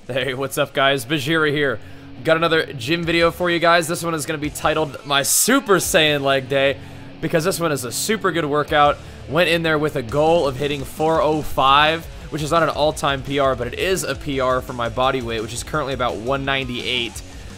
Hey, what's up guys? Bajheera here. Got another gym video for you guys. This one is going to be titled My Super Saiyan Leg Day because this one is a super good workout. Went in there with a goal of hitting 405, which is not an all-time PR, but it is a PR for my body weight, which is currently about 198.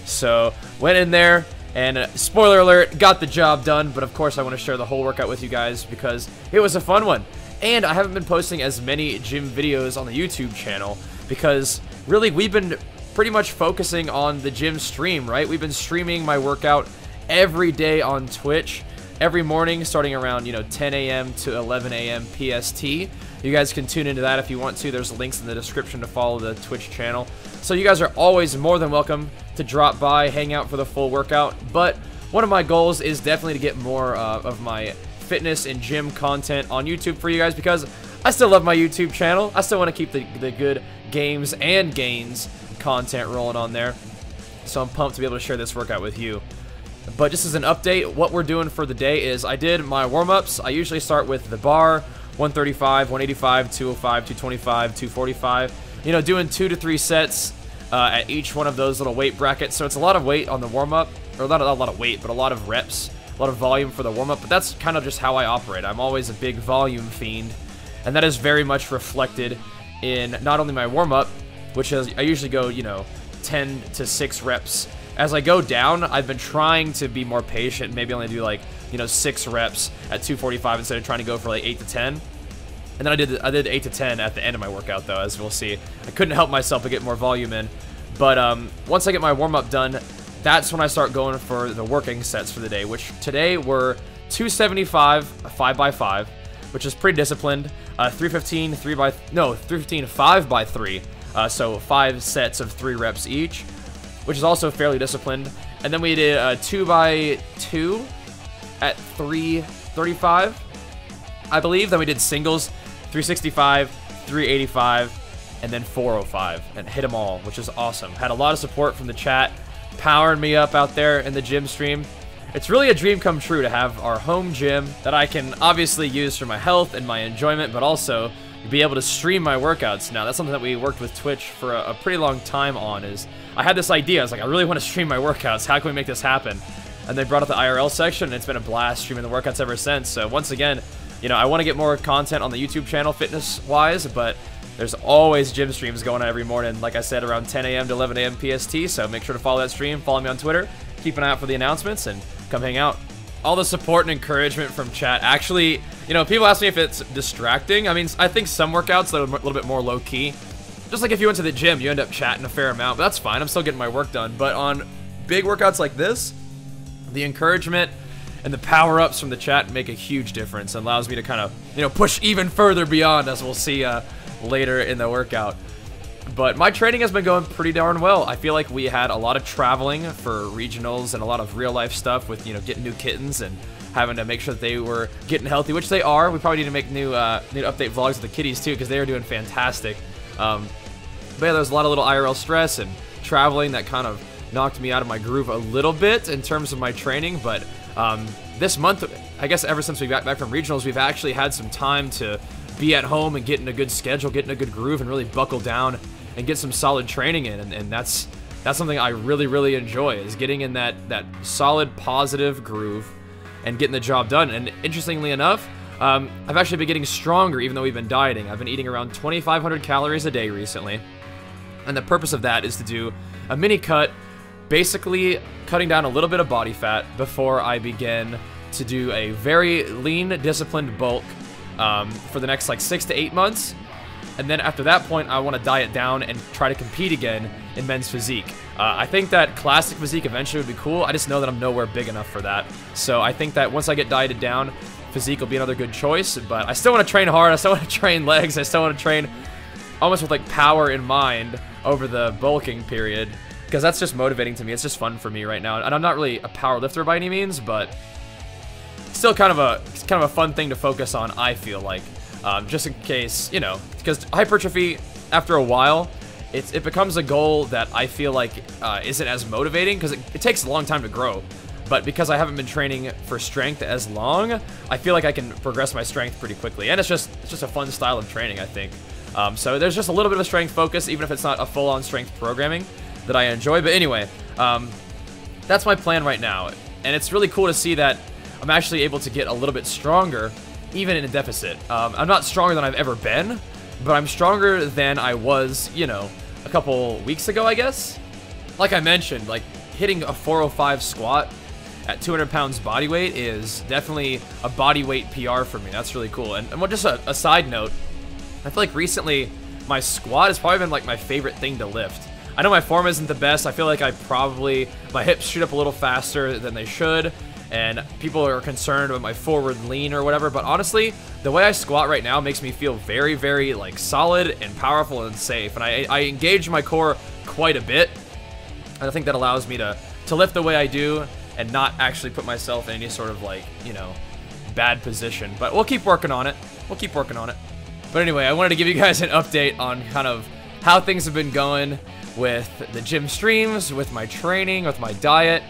So, went in there and spoiler alert, got the job done, but of course I want to share the whole workout with you guys because it was a fun one. And I haven't been posting as many gym videos on the YouTube channel because really we've been pretty much focusing on the gym stream, right? We've been streaming my workout every day on Twitch, every morning starting around, 10 a.m. to 11 a.m. PST. You guys can tune into that if you want to. There's links in the description to follow the Twitch channel. So you guys are always more than welcome to drop by, hang out for the full workout. But one of my goals is definitely to get more of my fitness and gym content on YouTube for you guys because I still love my YouTube channel. I still want to keep the good games and gains content rolling on there. So I'm pumped to be able to share this workout with you. But just as an update, what we're doing for the day is I did my warm-ups. I usually start with the bar, 135, 185, 205, 225, 245. Doing 2 to 3 sets at each one of those little weight brackets. So it's a lot of weight on the warm-up, or not a lot of weight, but a lot of reps, a lot of volume for the warm-up. But that's kind of just how I operate. I'm always a big volume fiend, and that is very much reflected in not only my warm-up, which is I usually go, 10 to 6 reps. As I go down, I've been trying to be more patient, maybe only do like, 6 reps at 245 instead of trying to go for like 8 to 10. And then I did 8 to 10 at the end of my workout though, as we'll see. I couldn't help myself to get more volume in. But once I get my warm-up done, that's when I start going for the working sets for the day, which today were 275 5x5, which is pretty disciplined. 315 315 5x3. So 5 sets of 3 reps each, which is also fairly disciplined. And then we did 2x2 at 335, I believe. Then we did singles, 365, 385, and then 405, and hit them all, which is awesome. Had a lot of support from the chat, powering me up out there in the gym stream. It's really a dream come true to have our home gym that I can obviously use for my health and my enjoyment, but also be able to stream my workouts. Now, that's something that we worked with Twitch for a pretty long time on. Is I had this idea. I was like, I really want to stream my workouts. How can we make this happen? And they brought up the IRL section, and it's been a blast streaming the workouts ever since. So once again, I want to get more content on the YouTube channel fitness-wise, but there's always gym streams going on every morning, like I said, around 10 a.m. to 11 a.m. PST. So make sure to follow that stream. Follow me on Twitter. Keep an eye out for the announcements, and come hang out. All the support and encouragement from chat. Actually, people ask me if it's distracting. I mean, I think some workouts that are a little bit more low-key. Just like if you went to the gym, you end up chatting a fair amount, but that's fine. I'm still getting my work done. But on big workouts like this, the encouragement and the power-ups from the chat make a huge difference and allows me to kind of, push even further beyond, as we'll see later in the workout. But my training has been going pretty darn well. I feel like we had a lot of traveling for regionals and a lot of real-life stuff with, getting new kittens and having to make sure that they were getting healthy, which they are. We probably need to make new update vlogs with the kitties too, because they are doing fantastic. But yeah, there was a lot of little IRL stress and traveling that kind of knocked me out of my groove a little bit in terms of my training. But this month, I guess ever since we got back from regionals, we've actually had some time to be at home and get in a good schedule, get in a good groove, and really buckle down and get some solid training in. And that's something I really, really enjoy, is getting in that solid, positive groove and getting the job done. And interestingly enough, I've actually been getting stronger even though we've been dieting. I've been eating around 2,500 calories a day recently. And the purpose of that is to do a mini cut, basically cutting down a little bit of body fat before I begin to do a very lean, disciplined bulk for the next like 6 to 8 months. And then after that point, I want to diet down and try to compete again in men's physique. I think that classic physique eventually would be cool. I just know that I'm nowhere big enough for that. So I think that once I get dieted down, physique will be another good choice. But I still want to train hard. I still want to train legs. I still want to train almost with like power in mind over the bulking period, because that's just motivating to me. It's just fun for me right now. And I'm not really a power lifter by any means, but still kind of a fun thing to focus on, I feel like. Just in case, because hypertrophy, after a while, it becomes a goal that I feel like isn't as motivating, because it takes a long time to grow. But because I haven't been training for strength as long, I feel like I can progress my strength pretty quickly. And it's just a fun style of training, I think. So there's just a little bit of a strength focus, even if it's not a full-on strength programming that I enjoy. But anyway, that's my plan right now. And it's really cool to see that I'm actually able to get a little bit stronger, even in a deficit. I'm not stronger than I've ever been, but I'm stronger than I was, you know, a couple weeks ago, I guess. Like I mentioned, like hitting a 405 squat at 200 pounds body weight is definitely a body weight PR for me. That's really cool. And just a side note, I feel like recently my squat has probably been like my favorite thing to lift. I know my form isn't the best. I feel like my hips shoot up a little faster than they should, and people are concerned about my forward lean or whatever, but honestly, the way I squat right now makes me feel very, very like solid and powerful and safe, and I engage my core quite a bit, and I think that allows me to lift the way I do and not actually put myself in any sort of like, you know, bad position. But we'll keep working on it. We'll keep working on it. But anyway, I wanted to give you guys an update on kind of how things have been going with the gym streams, with my training, with my diet.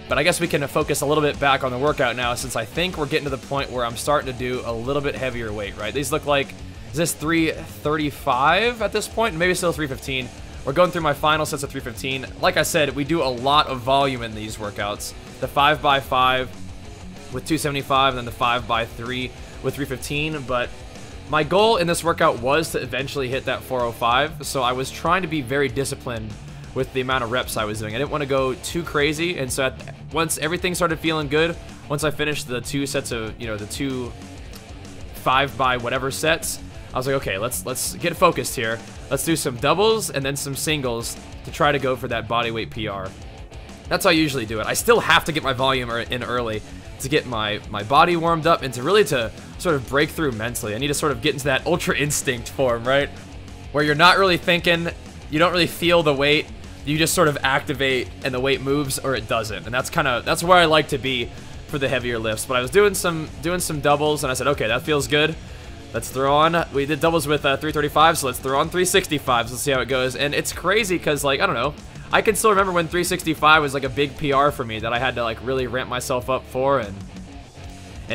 But I guess we can focus a little bit back on the workout now, since I think we're getting to the point where I'm starting to do a little bit heavier weight, right? These look like, is this 335 at this point? Maybe still 315. We're going through my final sets of 315. Like I said, we do a lot of volume in these workouts. The 5x5 with 275, and then the 5x3 with 315. But my goal in this workout was to eventually hit that 405, so I was trying to be very disciplined with the amount of reps I was doing. I didn't want to go too crazy, and so once everything started feeling good, once I finished the two sets of, you know, the two 5x whatever sets, I was like, okay, let's get focused here. Let's do some doubles and then some singles to try to go for that body weight PR. That's how I usually do it. I still have to get my volume in early to get my body warmed up and to really to sort of break through mentally. I need to sort of get into that ultra instinct form, right? Where you're not really thinking, you don't really feel the weight, you just sort of activate and the weight moves or it doesn't. And that's where I like to be for the heavier lifts. But I was doing some doubles and I said, okay, that feels good. Let's throw on, we did doubles with 335, so let's throw on 365s. Let's see how it goes. And it's crazy because, like, I don't know, I can still remember when 365 was like a big PR for me that I had to like really ramp myself up for and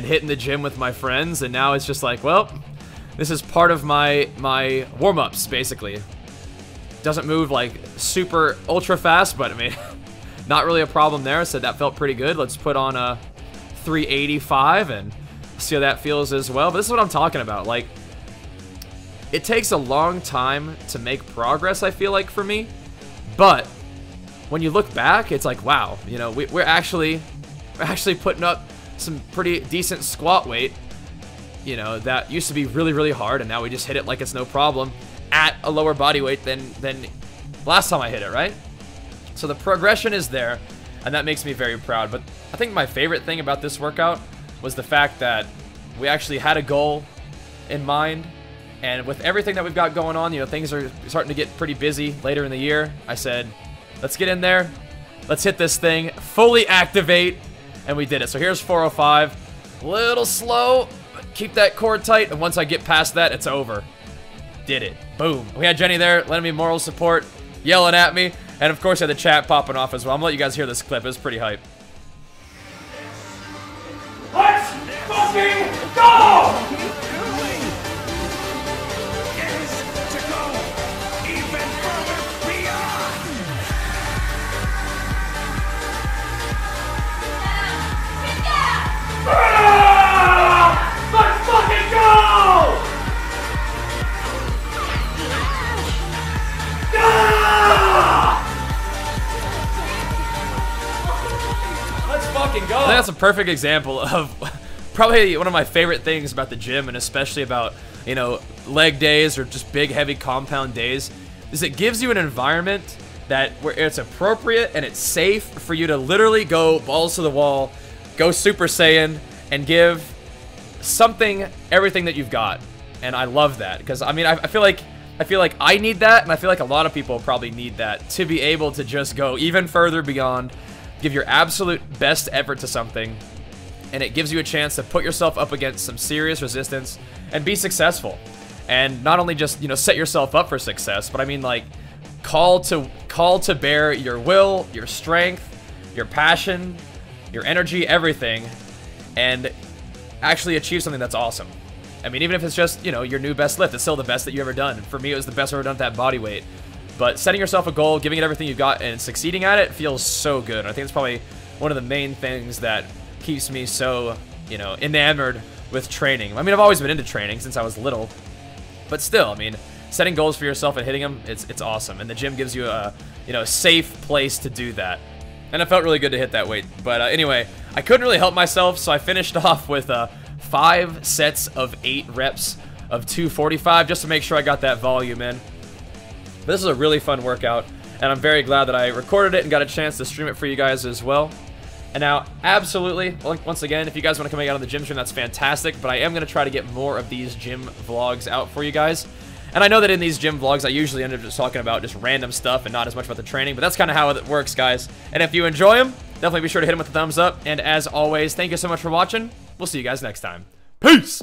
hit in the gym with my friends. And now it's just like, well, this is part of my warm-ups, basically. Doesn't move like super ultra fast, but I mean, not really a problem there. So that felt pretty good. Let's put on a 385 and see how that feels as well. But this is what I'm talking about. Like, it takes a long time to make progress, I feel like, for me. But when you look back, it's like, wow, you know, we're actually putting up some pretty decent squat weight. You know, that used to be really, really hard, and now we just hit it like it's no problem at a lower body weight than last time I hit it, right? So the progression is there, and that makes me very proud. But I think my favorite thing about this workout was the fact that we actually had a goal in mind, and with everything that we've got going on, you know, things are starting to get pretty busy later in the year. I said, let's get in there, let's hit this thing, fully activate, and we did it. So here's 405, a little slow, but keep that core tight, and once I get past that, it's over. Did it. Boom. We had Jenny there, lending me moral support, yelling at me, and of course I had the chat popping off as well. I'm gonna let you guys hear this clip. It was pretty hype. Let's fucking go! Let's fucking go! Let's fucking go! I think that's a perfect example of probably one of my favorite things about the gym, and especially about, you know, leg days or just big, heavy compound days, is it gives you an environment that where it's appropriate and it's safe for you to literally go balls to the wall, go Super Saiyan, and give something everything that you've got. And I love that, because I mean, I feel like I need that, and I feel like a lot of people probably need that to be able to just go even further beyond, give your absolute best effort to something, and it gives you a chance to put yourself up against some serious resistance and be successful. And not only just, you know, set yourself up for success, but I mean, like, call to bear your will, your strength, your passion, your energy, everything, and actually achieve something that's awesome. I mean, even if it's just, you know, your new best lift, it's still the best that you've ever done. For me, it was the best I've ever done at that body weight. But setting yourself a goal, giving it everything you've got, and succeeding at it feels so good. I think it's probably one of the main things that keeps me so, you know, enamored with training. I mean, I've always been into training since I was little. But still, I mean, setting goals for yourself and hitting them, it's awesome. And the gym gives you a, you know, safe place to do that. And it felt really good to hit that weight. But anyway, I couldn't really help myself, so I finished off with 5 sets of 8 reps of 245 just to make sure I got that volume in. But this is a really fun workout, and I'm very glad that I recorded it and got a chance to stream it for you guys as well. And now, absolutely, once again, if you guys want to come out on the gym stream, that's fantastic, but I am going to try to get more of these gym vlogs out for you guys. And I know that in these gym vlogs, I usually end up just talking about just random stuff and not as much about the training, but that's kind of how it works, guys. And if you enjoy them, definitely be sure to hit them with the thumbs up. And as always, thank you so much for watching. We'll see you guys next time. Peace!